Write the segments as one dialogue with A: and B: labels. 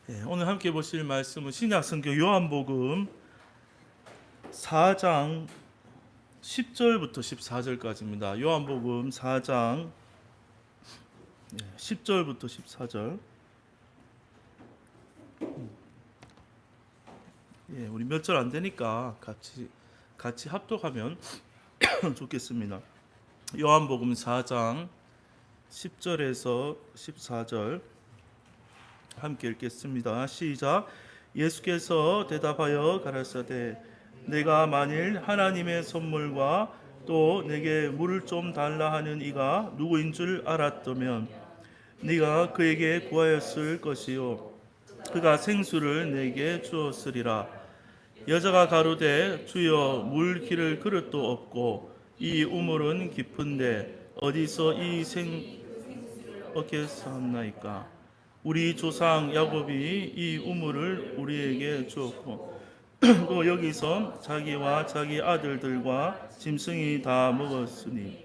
A: 오늘 함께 보실 말씀은 신약성경 요한복음 4장 10절부터 14절까지입니다. 요한복음 4장 10절부터 14절. 우리 몇 절 안 되니까 같이 합독하면 좋겠습니다. 요한복음 4장 10절에서 14절 함께 읽겠습니다. 시작. 예수께서 대답하여 가라사대 내가 만일 하나님의 선물과 또 내게 물을 좀 달라 하는 이가 누구인 줄 알았다면 네가 그에게 구하였을 것이요 그가 생수를 내게 주었으리라. 여자가 가로되 주여 물 기를 그릇도 없고 이 우물은 깊은데 어디서 이 생수를 얻겠사옵나이까. 우리 조상 야곱이 이 우물을 우리에게 주었고 또 여기서 자기와 자기 아들들과 짐승이 다 먹었으니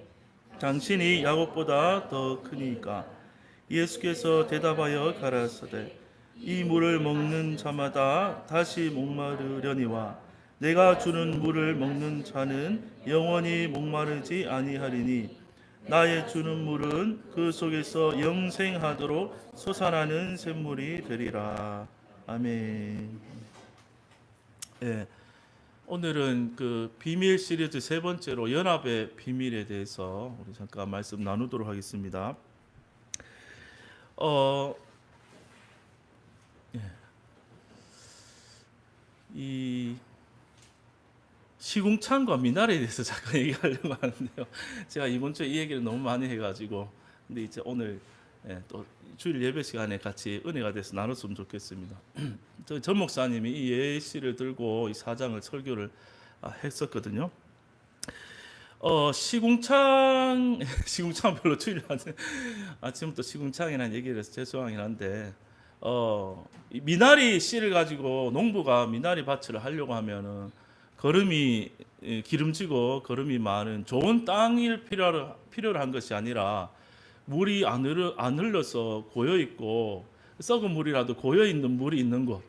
A: 당신이 야곱보다 더 크니까. 예수께서 대답하여 가라사대 이 물을 먹는 자마다 다시 목마르려니와 내가 주는 물을 먹는 자는 영원히 목마르지 아니하리니 나의 주는 물은 그 속에서 영생하도록 솟아나는 샘물이 되리라. 아멘. 오늘은 그 비밀 시리즈 세 번째로 연합의 비밀에 대해서 우리 잠깐 말씀 나누도록 하겠습니다. 이 시궁창과 미나리에 대해서 잠깐 얘기하려고 하는데요. 제가 이번 주에 이 얘기를 너무 많이 해가지고, 근데 이제 오늘 또 주일 예배 시간에 같이 은혜가 돼서 나눴으면 좋겠습니다. 전 목사님이 이 예시를 들고 이 사장을 설교를 했었거든요. 시궁창 별로 주일 아침부터 시궁창이라는 얘기를 해서 죄송하긴 한데, 이 미나리 씨를 가지고 농부가 미나리 밭을 하려고 하면은 거름이 기름지고 거름이 많은 좋은 땅을 필요로 한 것이 아니라 물이 안 흘러서 고여 있고 썩은 물이라도 고여 있는 물이 있는 곳,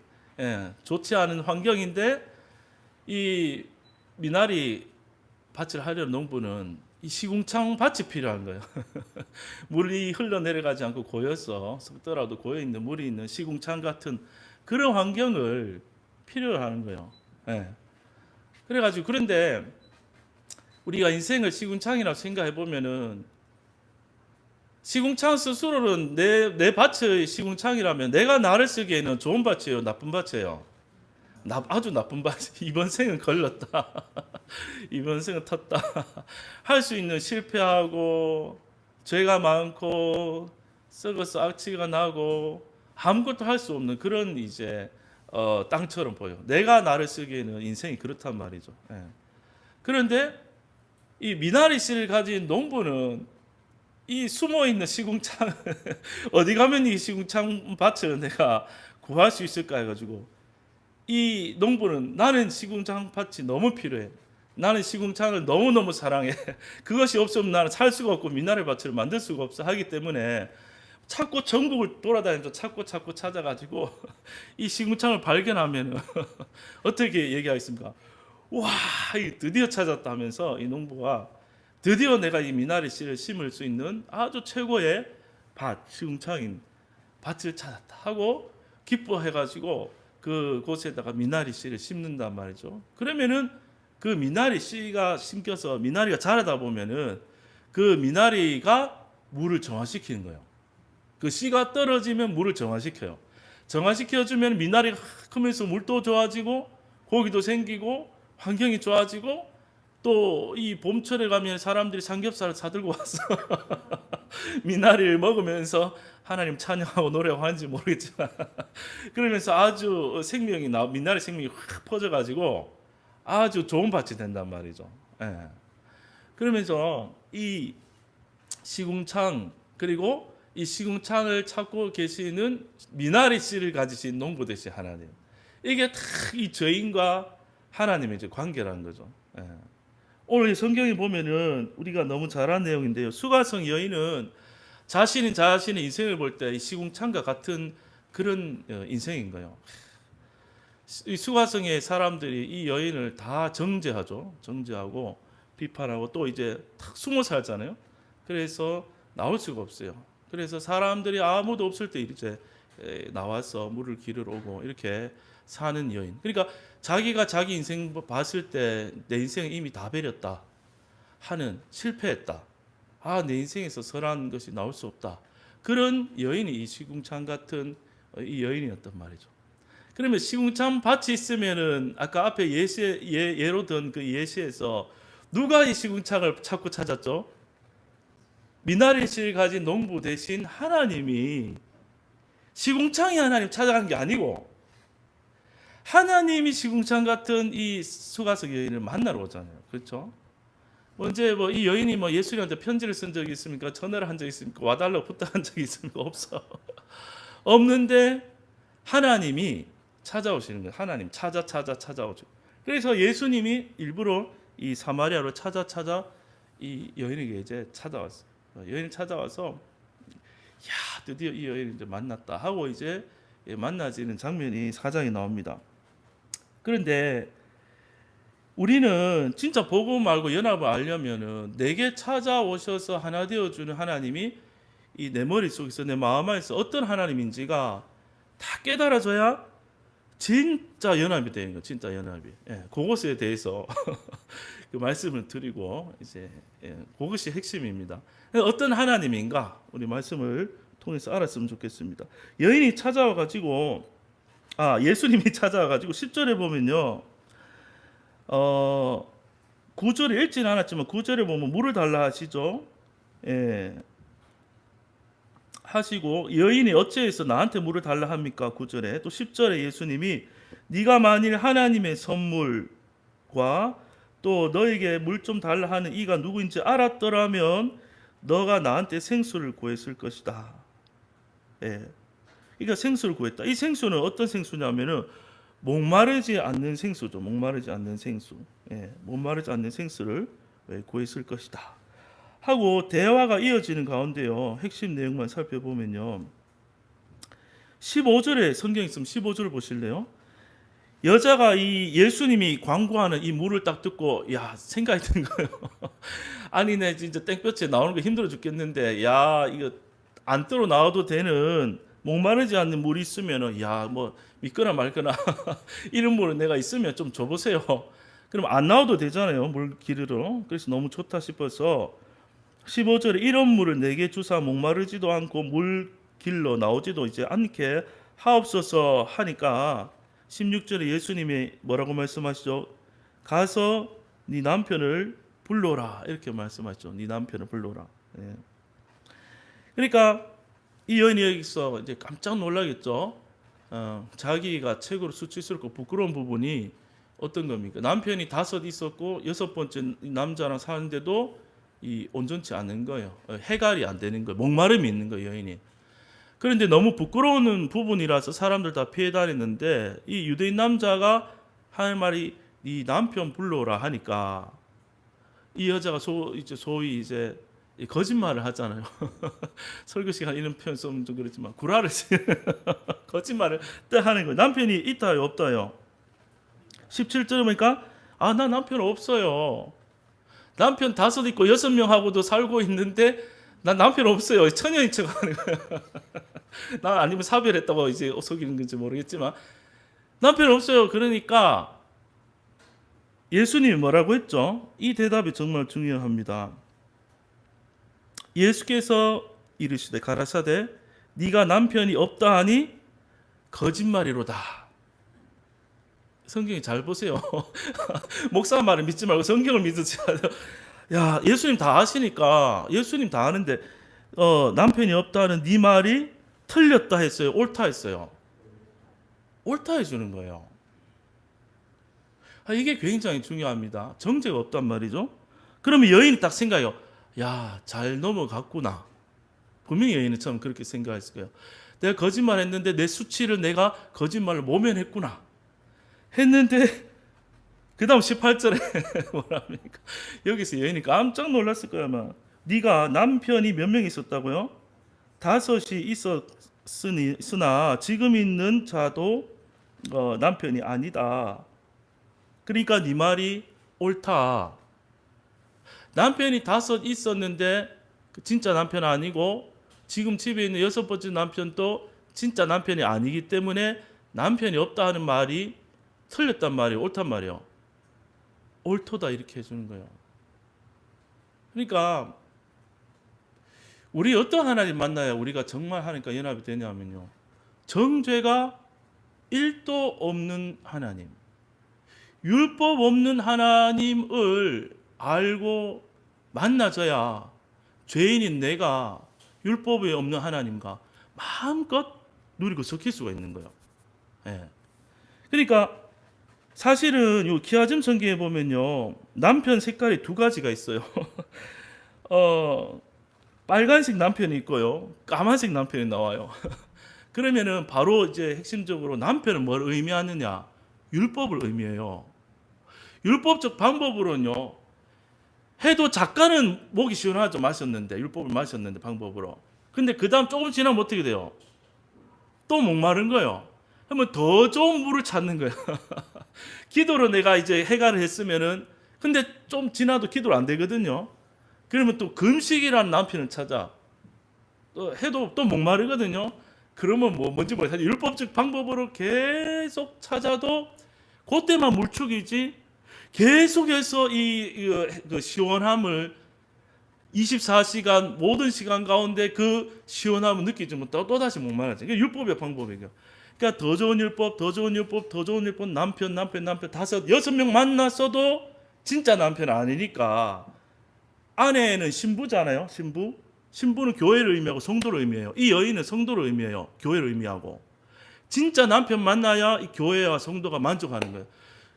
A: 좋지 않은 환경인데 이 미나리 밭을 하려는 농부는 이 시궁창 밭이 필요한 거예요. 물이 흘러내려가지 않고 고여서 썩더라도 고여 있는 물이 있는 시궁창 같은 그런 환경을 필요로 하는 거예요. 그래가지고 그런데 우리가 인생을 시궁창이라고 생각해 보면은 시궁창 스스로는 내 밭의 시궁창이라면 내가 나를 쓰기에는 좋은 밭이에요, 나쁜 밭이에요? 아주 나쁜 밭. 이번 생은 걸렸다. 이번 생은 텄다. 할 수 있는 실패하고 죄가 많고 썩어서 악취가 나고 아무것도 할 수 없는 그런 이제 땅처럼 보여. 내가 나를 쓰기에는 인생이 그렇단 말이죠. 그런데 이 미나리 씨를 가진 농부는 이 숨어 있는 시궁창 어디 가면 이 시궁창 밭을 내가 구할 수 있을까 해가지고 이 농부는 나는 시궁창 밭이 너무 필요해. 나는 시궁창을 너무너무 사랑해. 그것이 없으면 나는 살 수가 없고 미나리 밭을 만들 수가 없어 하기 때문에 찾고 전국을 돌아다니면서 찾고 찾아가지고 이 시궁창을 발견하면 어떻게 얘기하겠습니까? 와, 드디어 찾았다 하면서 이 농부가 드디어 내가 이 미나리 씨를 심을 수 있는 아주 최고의 시궁창인 밭을 찾았다 하고 기뻐해가지고 그곳에다가 미나리 씨를 심는단 말이죠. 그러면은 그 미나리 씨가 심겨서 미나리가 자라다 보면은 그 미나리가 물을 정화시키는 거예요. 그 씨가 떨어지면 물을 정화시켜요. 정화시켜주면 미나리가 크면서 물도 좋아지고 고기도 생기고 환경이 좋아지고 또 이 봄철에 가면 사람들이 삼겹살을 사들고 와서 미나리를 먹으면서 하나님 찬양하고 노래하고 하는지 모르겠지만 그러면서 아주 미나리 생명이 확 퍼져가지고 아주 좋은 밭이 된단 말이죠. 그러면서 이 시궁창 그리고 이 시궁창을 찾고 계시는 미나리 씨를 가지신 농부 되신 하나님, 이게 다 이 죄인과 하나님의 이제 관계라는 거죠. 오늘 성경에 보면은 우리가 너무 잘 아는 내용인데요. 수가성 여인은 자신의 인생을 볼 때 시궁창과 같은 그런 인생인 거예요. 이 수가성의 사람들이 이 여인을 다 정죄하죠. 정죄하고 비판하고 또 이제 탁 숨어 살잖아요. 그래서 나올 수가 없어요. 그래서 사람들이 아무도 없을 때 이제 나와서 물을 기르러 오고 이렇게 사는 여인. 그러니까 자기가 자기 인생 봤을 때 내 인생은 이미 다 버렸다 하는, 실패했다. 내 인생에서 선한 것이 나올 수 없다. 그런 여인이 이 시궁창 같은 이 여인이었단 말이죠. 그러면 시궁창 밭이 있으면은 아까 앞에 예로 든 그 예시에서 누가 이 시궁창을 자꾸 찾았죠? 미나리 씨를 가진 농부 대신 하나님이, 시궁창이 하나님 찾아간 게 아니고 하나님이 시궁창 같은 이 수가성 여인을 만나러 오잖아요. 그렇죠? 언제 이 여인이 예수님한테 편지를 쓴 적이 있습니까? 전화를 한 적이 있습니까? 와달라고 부탁한 적이 있습니까? 없어. 없는데 하나님이 찾아오시는 거예요. 하나님 찾아오죠. 그래서 예수님이 일부러 이 사마리아로 찾아 이 여인에게 이제 찾아왔어요. 여인이 찾아와서 드디어 이 여인을 이제 만났다 하고 이제 만나지는 장면이 4장에 나옵니다. 그런데 우리는 진짜 복음 알고 연합을 알려면은 내게 찾아오셔서 하나 되어주는 하나님이 이 내 머릿속에서 내 마음 안에서 어떤 하나님인지가 다 깨달아져야 진짜 연합이 되는 거예요. 진짜 연합이. 그것에 대해서 그 말씀을 드리고 이제 그것이 핵심입니다. 어떤 하나님인가 우리 말씀을 통해서 알았으면 좋겠습니다. 여인이 찾아와 가지고 예수님이 찾아와 가지고 10절에 보면요. 9절에 읽지는 않았지만 9절에 보면 물을 달라 하시죠. 하시고 여인이 어찌해서 나한테 물을 달라 합니까? 9절에 또 10절에 예수님이 네가 만일 하나님의 선물과 또 너에게 물 좀 달라 하는 이가 누구인지 알았더라면 너가 나한테 생수를 구했을 것이다. 그러니까 생수를 구했다. 이 생수는 어떤 생수냐면은 목마르지 않는 생수죠. 목마르지 않는 생수. 목마르지 않는 생수를 구했을 것이다. 하고 대화가 이어지는 가운데요. 핵심 내용만 살펴보면요. 15절에 성경 있으면 15절을 보실래요? 여자가 이 예수님이 광고하는 이 물을 딱 듣고 생각이 드는 거예요. 아니 내 진짜 땡볕에 나오는 거 힘들어 죽겠는데 이거 안 뜨러 나와도 되는 목마르지 않는 물이 있으면은 믿거나 말거나 이런 물은 내가 있으면 좀 줘보세요. 그럼 안 나와도 되잖아요. 물 기르러. 그래서 너무 좋다 싶어서 15절에 이런 물을 내게 주사 목마르지도 않고 물 길러 나오지도 이제 않게 하옵소서 하니까 16절에 예수님이 뭐라고 말씀하시죠? 가서 네 남편을 불러라 이렇게 말씀하죠. 네 남편을 불러라. 그러니까 이 여인이 여기서 이제 깜짝 놀라겠죠. 자기가 최고로 수치스럽고 부끄러운 부분이 어떤 겁니까? 남편이 5 있었고 6번째 남자랑 사는데도 이 온전치 않은 거예요. 해갈이 안 되는 거예요. 목마름이 있는 거예요, 여인이. 그런데 너무 부끄러운 부분이라서 사람들 다 피해 다녔는데 이 유대인 남자가 할 말이 네 남편 불러라 하니까 이 여자가 소위 이제 거짓말을 하잖아요. 설교 시간 이런 표현 쓰면 좀 그렇지만 구라를 거짓말을 하는 거예요. 남편이 있다요, 없다요? 17절에 보니까 나 남편 없어요. 남편 5 있고 6명하고도 살고 있는데 난 남편 없어요. 처녀인 척 하는 거예요. 나 아니면 사별했다고 이제 속이는 건지 모르겠지만 남편 없어요. 그러니까 예수님이 뭐라고 했죠? 이 대답이 정말 중요합니다. 예수께서 이르시되 가라사대 네가 남편이 없다 하니 거짓말이로다. 성경이 잘 보세요. 목사 말을 믿지 말고 성경을 믿으세요. 예수님 다 아시니까 예수님 다 아는데 남편이 없다는 네 말이 틀렸다 했어요? 옳다 했어요? 옳다 해주는 거예요. 이게 굉장히 중요합니다. 정죄가 없단 말이죠. 그러면 여인이 딱 생각해요. 잘 넘어갔구나. 분명히 여인은 처음 그렇게 생각했을 거예요. 내가 거짓말했는데 내 수치를 내가 거짓말을 모면했구나 했는데 그 다음 18절에 뭐랍니까? 여기서 여인이 깜짝 놀랐을 거야 아마. 네가 남편이 몇 명 있었다고요? 5이 쓰나 지금 있는 자도 남편이 아니다. 그러니까 네 말이 옳다. 남편이 5 있었는데 진짜 남편 아니고 지금 집에 있는 6번째 남편도 진짜 남편이 아니기 때문에 남편이 없다 하는 말이 틀렸단 말이에요. 옳단 말이에요. 옳도다 이렇게 해주는 거예요. 그러니까 우리 어떤 하나님 만나야 우리가 정말 하나님과 연합이 되냐면요. 정죄가 1도 없는 하나님, 율법 없는 하나님을 알고 만나져야 죄인인 내가 율법이 없는 하나님과 마음껏 누리고 섞일 수가 있는 거예요. 예. 그러니까 사실은 요 기아즘 성경에 보면요, 남편 색깔이 2가지가 있어요. 빨간색 남편이 있고요, 까만색 남편이 나와요. 그러면은 바로 이제 핵심적으로 남편은 뭘 의미하느냐? 율법을 의미해요. 율법적 방법으로는요, 해도 작가는 목이 시원하죠. 마셨는데, 율법을 마셨는데 방법으로. 근데 그 다음 조금 지나면 어떻게 돼요? 또 목마른 거예요. 그러면 더 좋은 물을 찾는 거예요. 기도로 내가 이제 해결을 했으면은, 근데 좀 지나도 기도를 안 되거든요. 그러면 또 금식이라는 남편을 찾아. 또 해도 또 목마르거든요. 그러면 뭔지 모르겠어요. 율법적 방법으로 계속 찾아도 그때만 물축이지, 계속해서 그 시원함을 24시간 모든 시간 가운데 그 시원함을 느끼지 못하고 또다시 목마르죠. 이게 율법의 방법이에요. 그러니까 더 좋은 율법, 더 좋은 율법, 더 좋은 율법, 남편 6명 만났어도 진짜 남편 아니니까. 아내는 신부잖아요. 신부는 교회를 의미하고 성도를 의미해요. 이 여인은 성도를 의미해요. 교회를 의미하고. 진짜 남편 만나야 이 교회와 성도가 만족하는 거예요.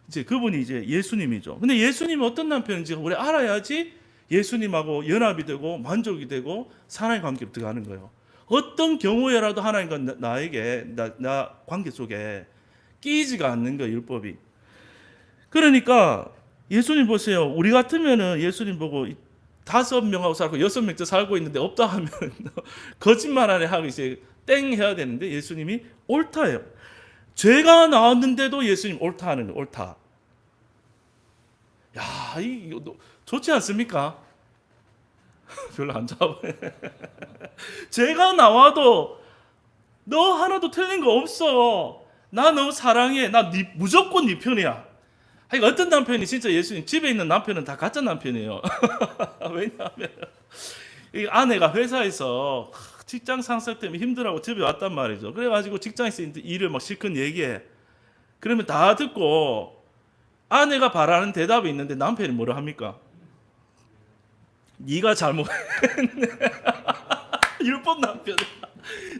A: 이제 그분이 이제 예수님이죠. 근데 예수님이 어떤 남편인지 우리 알아야지 예수님하고 연합이 되고 만족이 되고 사랑의 관계로 들어가는 거예요. 어떤 경우에라도 하나님과 나에게 나 관계 속에 끼지가 않는 거예요, 율법이. 그러니까 예수님 보세요. 우리 같으면은 예수님 보고 5명하고 살고 6명째 살고 있는데 없다 하면 거짓말하네 하고 이제 땡 해야 되는데 예수님이 옳다예요. 죄가 나왔는데도 예수님 옳다 하는 거예요. 옳다. 야, 이거 좋지 않습니까? 별로 안 좋아. 죄가 나와도 너 하나도 틀린 거 없어. 나 너 사랑해. 나 무조건 네 편이야. 그러니까 어떤 남편이 진짜 예수님 집에 있는 남편은 다 가짜 남편이에요. 왜냐하면 이 아내가 회사에서 직장 상사 때문에 힘들어하고 집에 왔단 말이죠. 그래가지고 직장에서 일을 막 실컷 얘기해. 그러면 다 듣고 아내가 바라는 대답이 있는데 남편이 뭐라 합니까? 네가 잘못했네. 율법 남편.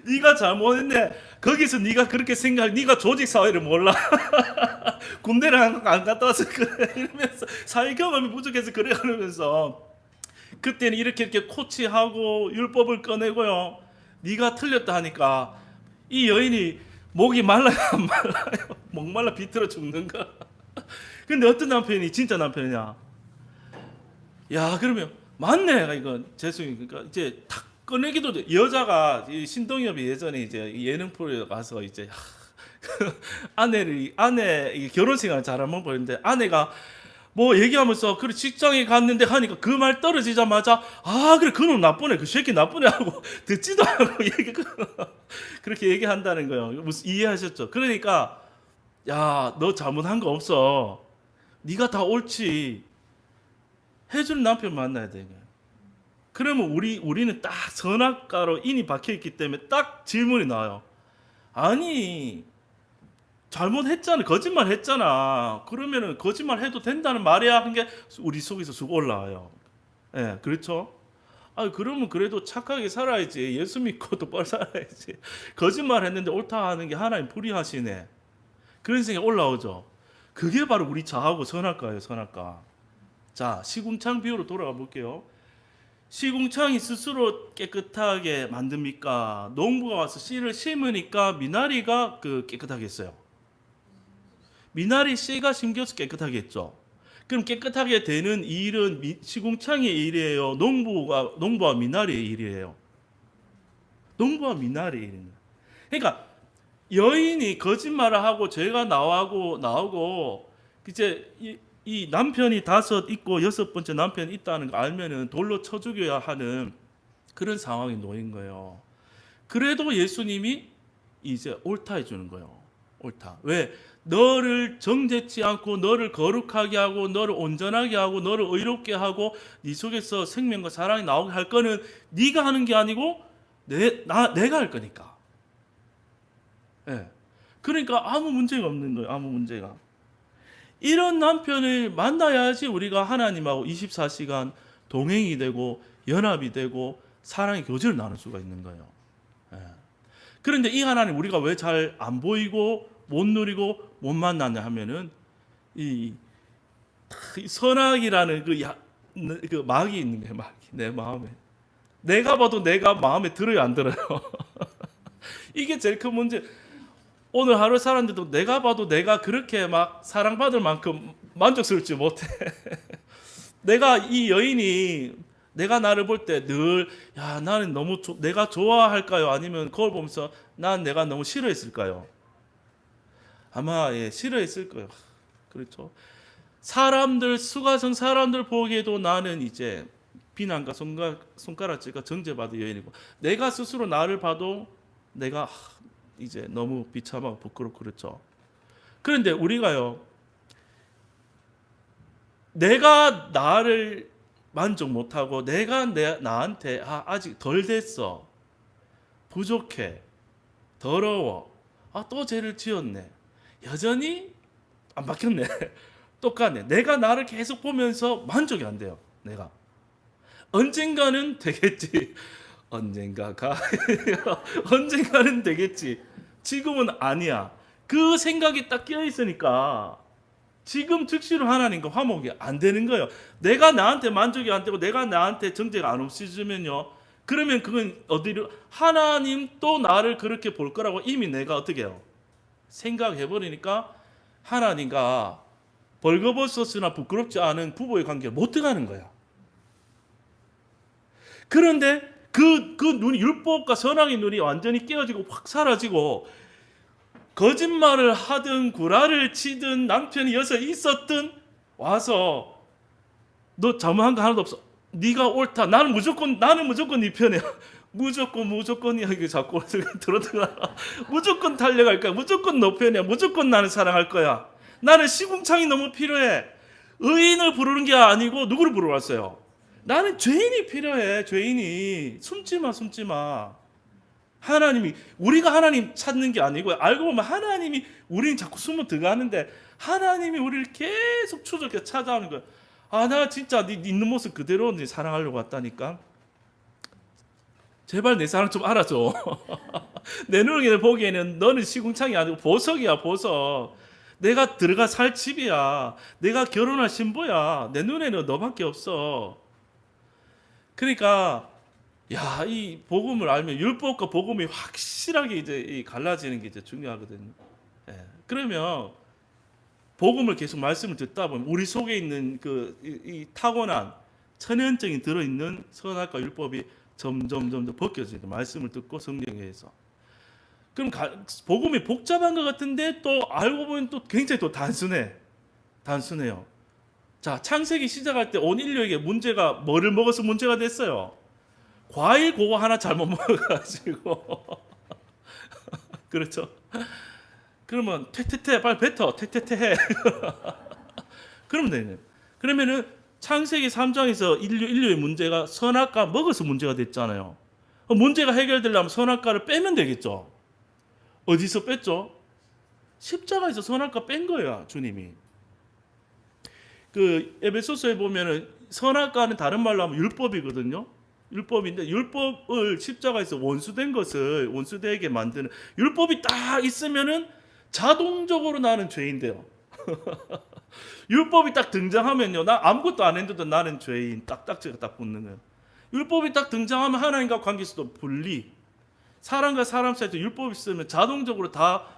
A: 네가 잘못했네. 거기서 네가 그렇게 생각, 네가 조직 사회를 몰라. 군대를 안 갔다 와서 그래 이러면서 사회 경험이 부족해서 그래 그러면서 그때는 이렇게 코치하고 율법을 꺼내고요. 네가 틀렸다 하니까 이 여인이 목이 말라요, 안 말라요? 목말라 비틀어 죽는가? 근데 어떤 남편이 진짜 남편이냐? 야, 그러면 맞네. 이건 재수님. 그러니까 이제 탁 꺼내기도 돼. 여자가 신동엽이 예전에 이제 예능 프로에 가서 이제 아내 결혼 생활 잘하면 보는데 아내가 뭐 얘기하면서 그래 직장에 갔는데 하니까 그 말 떨어지자마자 아 그래 그놈 나쁘네 그 새끼 나쁘네 하고 듣지도 않고 그렇게 얘기한다는 거예요. 무슨 이해하셨죠? 그러니까 야 너 잘못한 거 없어. 네가 다 옳지. 해주는 남편 만나야 돼. 그러면 우리는 딱 선악과로 인이 박혀 있기 때문에 딱 질문이 나와요. 아니 잘못했잖아. 거짓말 했잖아. 그러면은 거짓말 해도 된다는 말이야. 한 게 우리 속에서 쑥 올라와요. 예, 그렇죠? 아, 그러면 그래도 착하게 살아야지. 예수 믿고 똑바로 살아야지. 거짓말 했는데 옳다 하는 게 하나님 불의하시네. 그런 생각이 올라오죠. 그게 바로 우리 자하고 선악과예요, 선악과. 자, 시궁창 비유로 돌아가 볼게요. 시궁창이 스스로 깨끗하게 만듭니까? 농부가 와서 씨를 심으니까 미나리가 깨끗하게 했어요. 미나리 씨가 심겨서 깨끗하게 했죠. 그럼 깨끗하게 되는 일은 시궁창의 일이에요. 농부와 미나리의 일이에요. 농부와 미나리의 일입니다. 그러니까 여인이 거짓말을 하고 죄가 나오고 이제 이 남편이 5 있고 6번째 남편이 있다는 거 알면은 돌로 쳐 죽여야 하는 그런 상황에 놓인 거예요. 그래도 예수님이 이제 옳다 해주는 거예요. 옳다. 왜? 너를 정죄치 않고 너를 거룩하게 하고 너를 온전하게 하고 너를 의롭게 하고 네 속에서 생명과 사랑이 나오게 할 거는 네가 하는 게 아니고 내가 할 거니까. 예. 그러니까 아무 문제가 없는 거예요. 아무 문제가. 이런 남편을 만나야지 우리가 하나님하고 24시간 동행이 되고 연합이 되고 사랑의 교제를 나눌 수가 있는 거예요. 예. 그런데 이 하나님 우리가 왜 잘 안 보이고 못 누리고 못 만나냐 하면은 이 선악이라는 그 막이 있는 거예요. 막이 내 마음에. 내가 봐도 내가 마음에 들어요, 안 들어요? 이게 제일 큰 문제. 오늘 하루 살았는데도 내가 봐도 내가 그렇게 막 사랑받을 만큼 만족스럽지 못해. 내가 이 여인이 내가 나를 볼 때 늘 나는 너무 내가 좋아할까요? 아니면 그걸 보면서 난 내가 너무 싫어했을까요? 아마 싫어했을 거예요. 그렇죠. 수가성 사람들 보기에도 나는 이제 비난과 손가락질과 정죄받은 여인이고 내가 스스로 나를 봐도 내가 이제 너무 비참하고 부끄럽고 그렇죠. 그런데 우리가요, 내가 나를 만족 못하고 내가 나한테 아직 덜 됐어, 부족해, 더러워, 또 죄를 지었네, 여전히 안 바뀌었네, 똑같네. 내가 나를 계속 보면서 만족이 안 돼요. 내가 언젠가는 되겠지. 언젠가가 언젠가는 되겠지. 지금은 아니야. 그 생각이 딱 끼어 있으니까 지금 즉시로 하나님과 화목이 안 되는 거예요. 내가 나한테 만족이 안 되고 내가 나한테 정죄가 안 없어지면요, 그러면 그건 어디로, 하나님 또 나를 그렇게 볼 거라고 이미 내가 어떻게 해요? 생각해 버리니까 하나님과 벌거벗었으나 부끄럽지 않은 부부의 관계를 못 들어가는 거야. 그런데 그 눈이, 율법과 선악의 눈이 완전히 깨어지고 확 사라지고 거짓말을 하든 구라를 치든 남편이 여서 있었든 와서 너 잘못한 거 하나도 없어, 네가 옳다, 나는 무조건 네 편이야, 무조건이야, 이게 자꾸 들어들어. 무조건 달려갈 거야, 무조건 너 편이야, 무조건 나는 사랑할 거야, 나는 시궁창이 너무 필요해. 의인을 부르는 게 아니고 누구를 부르러 왔어요? 나는 죄인이 필요해. 죄인이. 숨지 마. 하나님이, 우리가 하나님 찾는 게 아니고 알고 보면 하나님이 우리는 자꾸 숨어 들어가는데 하나님이 우리를 계속 추적해 찾아오는 거야. 나 진짜 네 있는 모습 그대로 네 사랑하려고 왔다니까. 제발 내 사랑 좀 알아줘. 내 눈에 보기에는 너는 시궁창이 아니고 보석이야, 보석. 내가 들어가 살 집이야. 내가 결혼할 신부야. 내 눈에는 너밖에 없어. 그러니까 이 복음을 알면 율법과 복음이 확실하게 이제 갈라지는 게 이제 중요하거든요. 그러면 복음을 계속 말씀을 듣다 보면 우리 속에 있는 이 타고난 천연적인 들어있는 선악과 율법이 점점 벗겨지는 말씀을 듣고 성경에서. 그럼 복음이 복잡한 것 같은데 또 알고 보면 또 굉장히 또 단순해요. 자, 창세기 시작할 때 온 인류에게 문제가 뭐를 먹어서 문제가 됐어요? 과일 그거 하나 잘못 먹어가지고 그렇죠? 그러면 퇴퇴퇴 빨리 뱉어, 퇴퇴퇴 해. 그러면 되네. 그러면은 창세기 3장에서 인류의 문제가 선악과 먹어서 문제가 됐잖아요. 문제가 해결되려면 선악과를 빼면 되겠죠. 어디서 뺐죠? 십자가에서 선악과 뺀 거야, 주님이. 에베소서에 보면은 선악과는 다른 말로 하면 율법이거든요. 율법인데 율법을 십자가에서 원수된 것을 원수되게 만드는, 율법이 딱 있으면은 자동적으로 나는 죄인 돼요. 율법이 딱 등장하면요, 나 아무것도 안 했는데도 나는 죄인, 딱지가 딱 붙는 거예요. 율법이 딱 등장하면 하나님과 관계에서도 분리, 사람과 사람 사이에서 율법이 있으면 자동적으로 다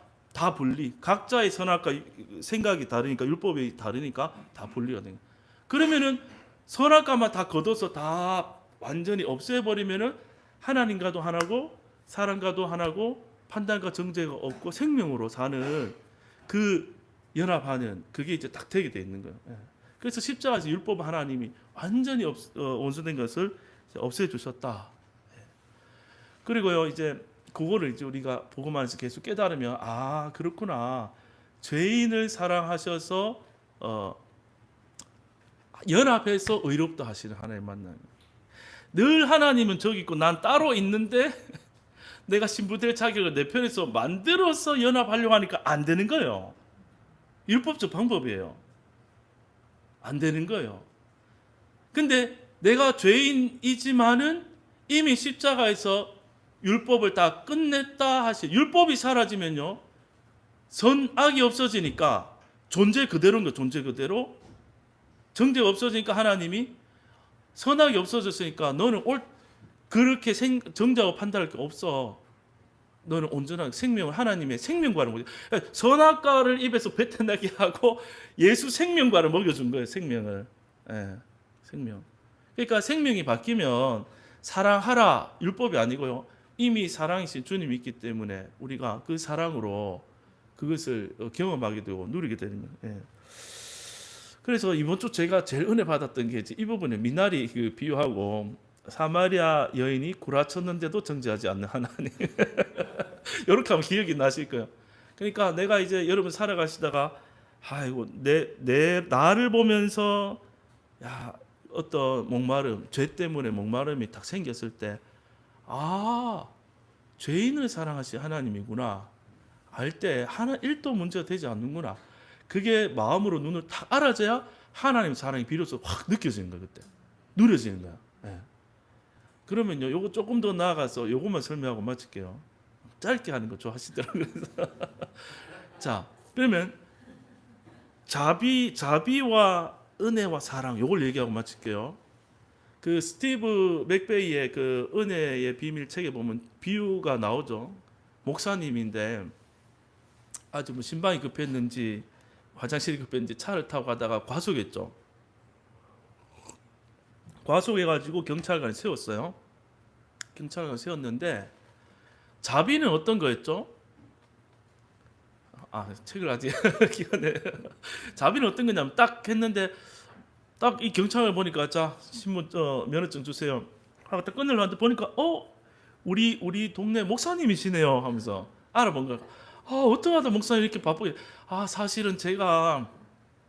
A: 분리, 각자의 선악과 생각이 다르니까, 율법이 다르니까 다 분리가 돼요. 그러면은 선악과만 다 걷어서 다 완전히 없애버리면은 하나님과도 하나고 사람과도 하나고 판단과 정죄가 없고 생명으로 사는 그 연합하는 그게 이제 딱 되게 돼 있는 거예요. 예. 그래서 십자가에서 율법 하나님이 완전히 온수된 것을 없애 주셨다. 예. 그리고요 이제 그거를 이제 우리가 복음 안에서 계속 깨달으면 아 그렇구나. 죄인을 사랑하셔서 연합해서 의롭다 하시는 하나님 만나요. 늘 하나님은 저기 있고 난 따로 있는데 내가 신부될 자격을 내 편에서 만들어서 연합하려고 하니까 안 되는 거예요. 율법적 방법이에요. 안 되는 거예요. 근데 내가 죄인이지만은 이미 십자가에서 율법을 다 끝냈다 하시. 율법이 사라지면요. 선악이 없어지니까 존재 그대로인 거 존재 그대로. 정죄가 없어지니까 하나님이 선악이 없어졌으니까 너는 그렇게 정죄하고 판단할 게 없어. 너는 온전한 생명을 하나님의 생명과를 먹여. 선악과를 입에서 뱉어내게 하고 예수 생명과를 먹여준 거예요. 생명을. 예, 생명. 그러니까 생명이 바뀌면 사랑하라 율법이 아니고요. 이미 사랑이신 주님이 있기 때문에 우리가 그 사랑으로 그것을 경험하게 되고 누리게 되는 거예요. 예. 그래서 이번 주 제가 제일 은혜 받았던 게 이 부분에 미나리 그 비유하고 사마리아 여인이 구라쳤는데도 정죄하지 않는 하나님. 이렇게 하면 기억이 나실 거예요. 그러니까 내가 이제 여러분 살아가시다가 아이고 나를 보면서 야 어떤 목마름, 죄 때문에 목마름이 딱 생겼을 때 아 죄인을 사랑하신 하나님이구나 알 때 하나 1도 문제가 되지 않는구나. 그게 마음으로 눈을 딱 알아져야 하나님 사랑이 비로소 확 느껴지는 거예요. 그때 누려지는 거야. 예. 그러면요, 요거 조금 더 나아가서 요것만 설명하고 마칠게요. 짧게 하는 거 좋아하시더라고요. 자, 그러면 자비와 은혜와 사랑 요걸 얘기하고 마칠게요. 그 스티브 맥베이의 그 은혜의 비밀 책에 보면 비유가 나오죠. 목사님인데 아주 뭐 심방이 급했는지 화장실이 급했는지 차를 타고 가다가 과속했죠. 과속해가지고 경찰관이 세웠어요. 경찰관이 세웠는데 자비는 어떤 거였죠? 아 책을 아직 기억나요. 자비는 어떤 거냐면 딱 했는데 딱 이 경찰을 보니까 자 신분 면허증 주세요 하고 딱 끊으려는데 보니까 우리 동네 목사님이시네요 하면서 알아본 거야. 어떡하다 목사님 이렇게 바쁘게. 사실은 제가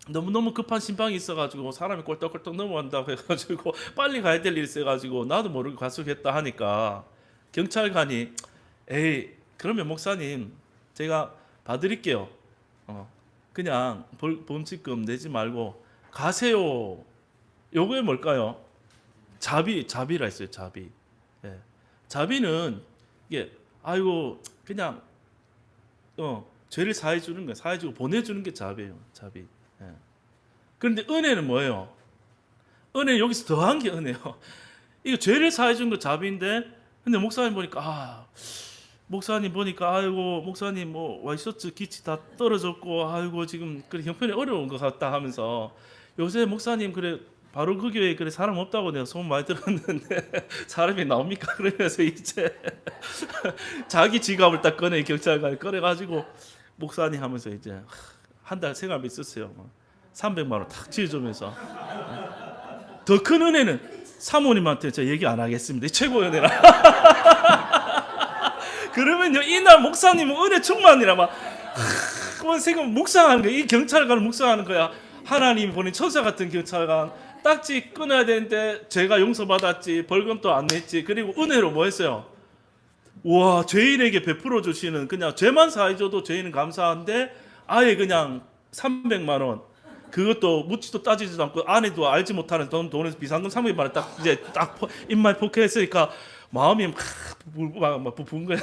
A: 너무너무 급한 심방이 있어가지고 사람이 꼴떡꼴떡 넘어간다고 해가지고 빨리 가야 될 일이 있어가지고 나도 모르게 과속했다 하니까 경찰관이 에이 그러면 목사님 제가 봐드릴게요. 그냥 범칙금 내지 말고 가세요. 요게 뭘까요? 자비라 했어요. 자비. 예. 자비는 이게 아이고 그냥 죄를 사해 주는 거예요. 사해 주고 보내주는 게 자비예요. 자비. 예. 그런데 은혜는 뭐예요? 은혜 여기서 더한 게 은혜요. 이거 죄를 사해 주는 거 자비인데, 근데 목사님 보니까 목사님 보니까 아이고 목사님 뭐 와이셔츠 기치 다 떨어졌고 아이고 지금 그래 형편이 어려운 것 같다 하면서 요새 목사님 그래 바로 그 교회에 그래 사람 없다고 내가 소문 많이 들었는데 사람이 나옵니까? 그러면서 이제 자기 지갑을 딱 꺼내 경찰관이 꺼내가지고 목사님 하면서 이제 한 달 생활비 썼어요. 300만 원 탁 지어주면서. 더 큰 은혜는 사모님한테 제가 얘기 안 하겠습니다. 최고 은혜라. 그러면요 이날 목사님은 은혜 충만이라 막 생각 묵상하는 거야. 이 경찰관을 묵상하는 거야. 하나님 보낸 천사 같은 경찰관. 딱지 끊어야 되는데 죄가 용서받았지, 벌금도 안 냈지. 그리고 은혜로 뭐 했어요? 와 죄인에게 베풀어 주시는, 그냥 죄만 사해줘도 죄인은 감사한데 아예 그냥 300만 원, 그것도 묻지도 따지지도 않고 아내도 알지 못하는 돈에서 비상금 300만 원 딱 이제 딱 입만 포켓했으니까 마음이 막 부푼 거야.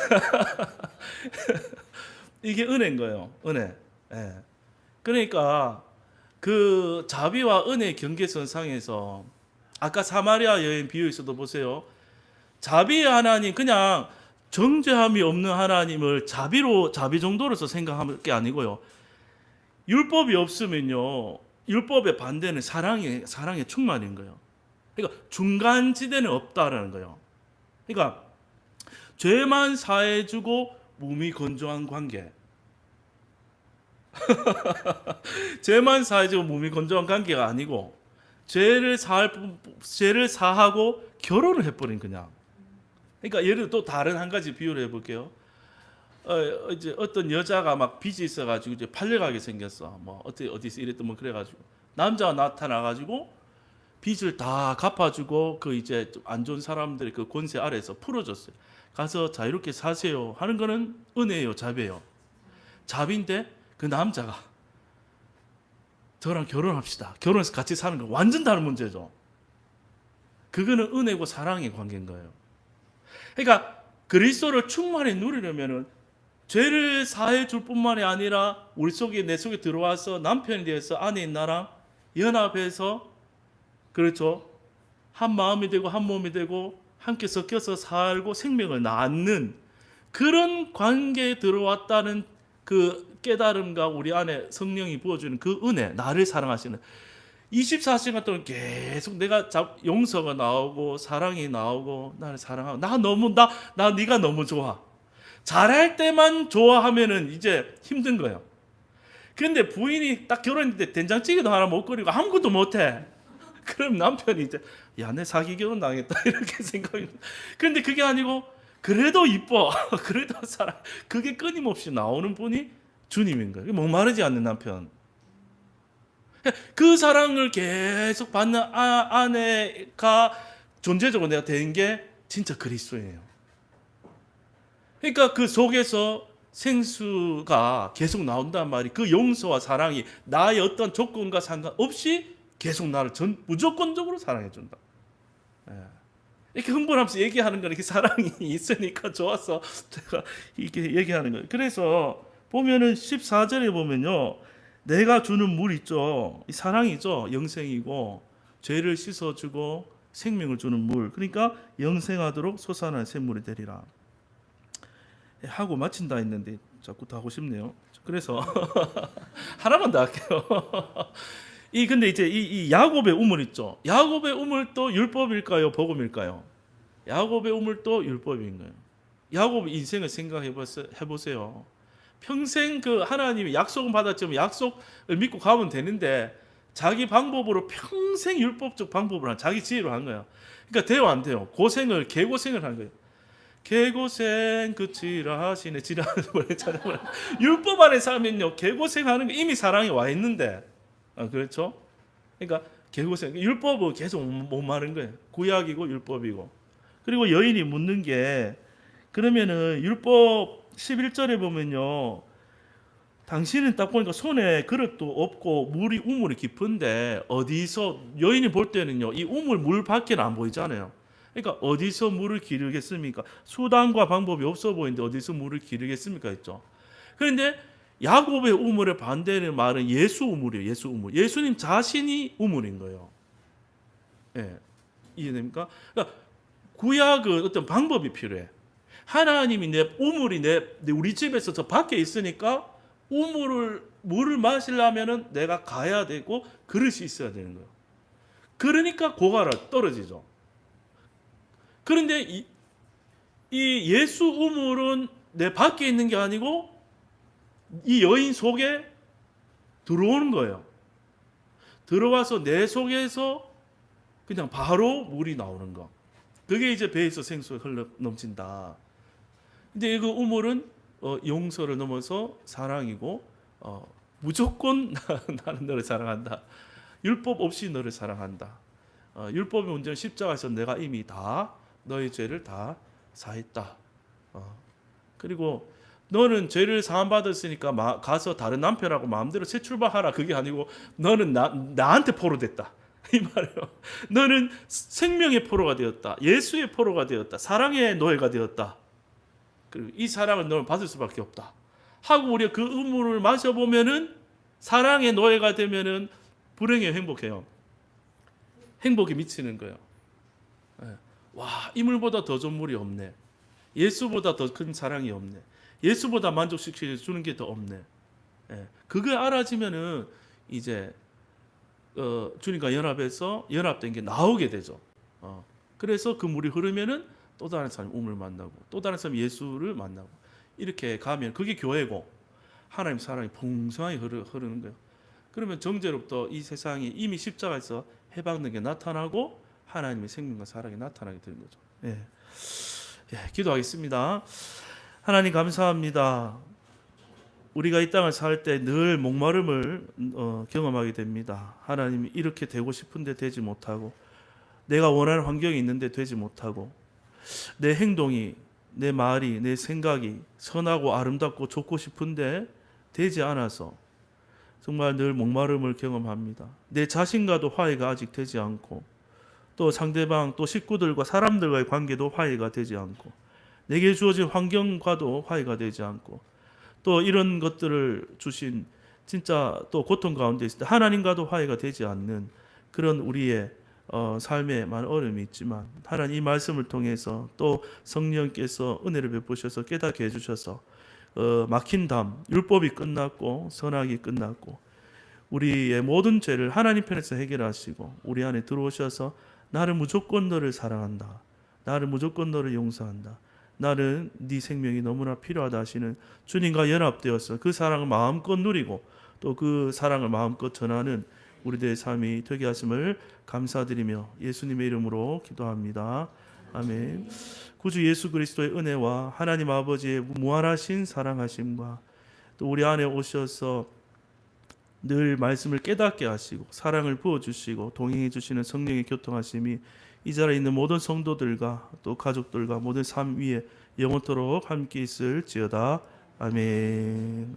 A: 이게 은혜인 거예요. 은혜. 예. 그러니까 그 자비와 은혜의 경계선상에서 아까 사마리아 여인 비유에서도 보세요. 자비의 하나님, 그냥 정죄함이 없는 하나님을 자비 정도로서 생각할 게 아니고요. 율법이 없으면요, 율법의 반대는 사랑의 충만인 거예요. 그러니까 중간 지대는 없다라는 거예요. 그러니까 죄만 사해주고 몸이 건조한 관계. 죄만 사야지 몸이 건조한 관계가 아니고 죄를 사하고 결혼을 해버린 그냥. 그러니까 예를 들어 또 다른 한 가지 비유를 해볼게요. 이제 어떤 여자가 막 빚이 있어가지고 이제 팔려가게 생겼어. 뭐 어디서 이랬던 뭐 그래가지고 남자가 나타나가지고 빚을 다 갚아주고 그 이제 좀 안 좋은 사람들의 그 권세 아래에서 풀어줬어요. 가서 자유롭게 사세요 하는 거는 은혜예요, 자비예요? 자비인데 그 남자가 저랑 결혼합시다. 결혼해서 같이 사는 거 완전 다른 문제죠. 그거는 은혜고 사랑의 관계인 거예요. 그러니까 그리스도를 충만히 누리려면은 죄를 사해 줄 뿐만이 아니라 우리 속에 내 속에 들어와서 남편이 되어서 아내인 나랑 연합해서 그렇죠. 한 마음이 되고 한 몸이 되고 함께 섞여서 살고 생명을 낳는 그런 관계에 들어왔다는 그 깨달음과 우리 안에 성령이 부어주는 그 은혜, 나를 사랑하시는 24시간 동안 계속 내가 용서가 나오고 사랑이 나오고 나를 사랑하고 나 네가 너무 좋아. 잘할 때만 좋아하면은 이제 힘든 거예요. 그런데 부인이 딱 결혼했는데 된장찌개도 하나 못 끓이고 아무것도 못해. 그럼 남편이 이제 야, 내 사기 결혼 당했다 이렇게 생각이. 그런데 그게 아니고 그래도 이뻐, 그래도 사랑. 그게 끊임없이 나오는 분이 주님인 거예요. 목마르지 않는 남편. 그 사랑을 계속 받는 아내가 존재적으로 내가 된 게 진짜 그리스도예요. 그러니까 그 속에서 생수가 계속 나온단 말이 그 용서와 사랑이 나의 어떤 조건과 상관없이 계속 나를 무조건적으로 사랑해 준다. 이렇게 흥분하면서 얘기하는 건 이렇게 사랑이 있으니까 좋아서 제가 이렇게 얘기하는 거예요. 그래서 보면은 14절에 보면요. 내가 주는 물 있죠. 이 사랑이죠. 영생이고 죄를 씻어주고 생명을 주는 물. 그러니까 영생하도록 솟아난 샘물이 되리라. 하고 마친다 했는데 자꾸 더 하고 싶네요. 그래서 하나만 더 할게요. 근데 이제 이 야곱의 우물 있죠. 야곱의 우물도 율법일까요? 복음일까요? 야곱의 우물도 율법인 거예요. 야곱 인생을 생각해 보세요. 평생 그 하나님이 약속은 받았지만 약속을 믿고 가면 되는데 자기 방법으로 평생 율법적 방법으로 자기 지혜로 한 거야. 그러니까 돼요, 안 돼요? 개고생을 한 거예요. 개고생 그치라 하시네. 지라는 노래 찾아보면 율법 안에 살면요 개고생하는 게 이미 사랑이 와 있는데 그렇죠? 그러니까 개고생 율법은 계속 못 마른 거예요. 구약이고 율법이고. 그리고 여인이 묻는 게 그러면은 율법 11절에 보면요 당신은 딱 보니까 손에 그릇도 없고 우물이 깊은데 어디서 여인이 볼 때는요 이 우물 물 밖에는 안 보이잖아요. 그러니까 어디서 물을 기르겠습니까? 수단과 방법이 없어 보이는데 어디서 물을 기르겠습니까? 했죠. 그런데 야곱의 우물에 반대하는 말은 예수 우물이에요. 예수 우물. 예수님 자신이 우물인 거예요. 예. 이해됩니까? 그러니까 구약은 어떤 방법이 필요해. 하나님이 우물이 우리 집에서 저 밖에 있으니까 물을 마시려면은 내가 가야 되고 그릇이 있어야 되는 거예요. 그러니까 고가라 떨어지죠. 그런데 이 예수 우물은 내 밖에 있는 게 아니고 이 여인 속에 들어오는 거예요. 들어와서 내 속에서 그냥 바로 물이 나오는 거. 그게 이제 배에서 생수가 흘러 넘친다. 근데 그 우물은 용서를 넘어서 사랑이고 무조건 나는 너를 사랑한다. 율법 없이 너를 사랑한다. 율법의 문제는 십자가에서 내가 이미 다 너의 죄를 다 사했다. 그리고 너는 죄를 사함 받았으니까 가서 다른 남편하고 마음대로 새 출발하라. 그게 아니고 너는 나한테 포로됐다. 이 말이에요. 너는 생명의 포로가 되었다. 예수의 포로가 되었다. 사랑의 노예가 되었다. 그리고 이 사랑을 너는 받을 수밖에 없다. 하고 우리가 그 우물을 마셔보면은 사랑의 노예가 되면은 불행해 행복해요. 행복에 미치는 거예요. 와, 이 물보다 더 좋은 물이 없네. 예수보다 더 큰 사랑이 없네. 예수보다 만족시켜 주는 게 더 없네. 그걸 알아지면은 이제 주님과 연합된 게 나오게 되죠. 그래서 그 물이 흐르면은 또 다른 사람 우물을 만나고 또 다른 사람 예수를 만나고 이렇게 가면 그게 교회고 하나님 사랑이 풍성하게 흐르는 거예요. 그러면 정죄로부터 이 세상이 이미 십자가에서 해방된 게 나타나고 하나님의 생명과 사랑이 나타나게 되는 거죠. 예. 예, 기도하겠습니다. 하나님 감사합니다. 우리가 이 땅을 살 때 늘 목마름을 경험하게 됩니다. 하나님이 이렇게 되고 싶은데 되지 못하고, 내가 원하는 환경이 있는데 되지 못하고, 내 행동이, 내 말이, 내 생각이 선하고 아름답고 좋고 싶은데 되지 않아서 정말 늘 목마름을 경험합니다. 내 자신과도 화해가 아직 되지 않고, 또 상대방, 또 식구들과 사람들과의 관계도 화해가 되지 않고, 내게 주어진 환경과도 화해가 되지 않고, 또 이런 것들을 주신 진짜 또 고통 가운데 있을 때 하나님과도 화해가 되지 않는 그런 우리의 삶에 많은 어려움이 있지만, 하나님 이 말씀을 통해서 또 성령께서 은혜를 베푸셔서 깨닫게 해주셔서 막힌 담, 율법이 끝났고 선악이 끝났고 우리의 모든 죄를 하나님 편에서 해결하시고 우리 안에 들어오셔서 나를 무조건 너를 사랑한다, 나를 무조건 너를 용서한다, 나는 네 생명이 너무나 필요하다 하시는 주님과 연합되어서 그 사랑을 마음껏 누리고 또 그 사랑을 마음껏 전하는 우리들의 삶이 되게 하심을 감사드리며 예수님의 이름으로 기도합니다. 아멘. 구주 예수 그리스도의 은혜와 하나님 아버지의 무한하신 사랑하심과 또 우리 안에 오셔서 늘 말씀을 깨닫게 하시고 사랑을 부어주시고 동행해 주시는 성령의 교통하심이 이 자리에 있는 모든 성도들과 또 가족들과 모든 삶 위에 영원토록 함께 있을지어다. 아멘.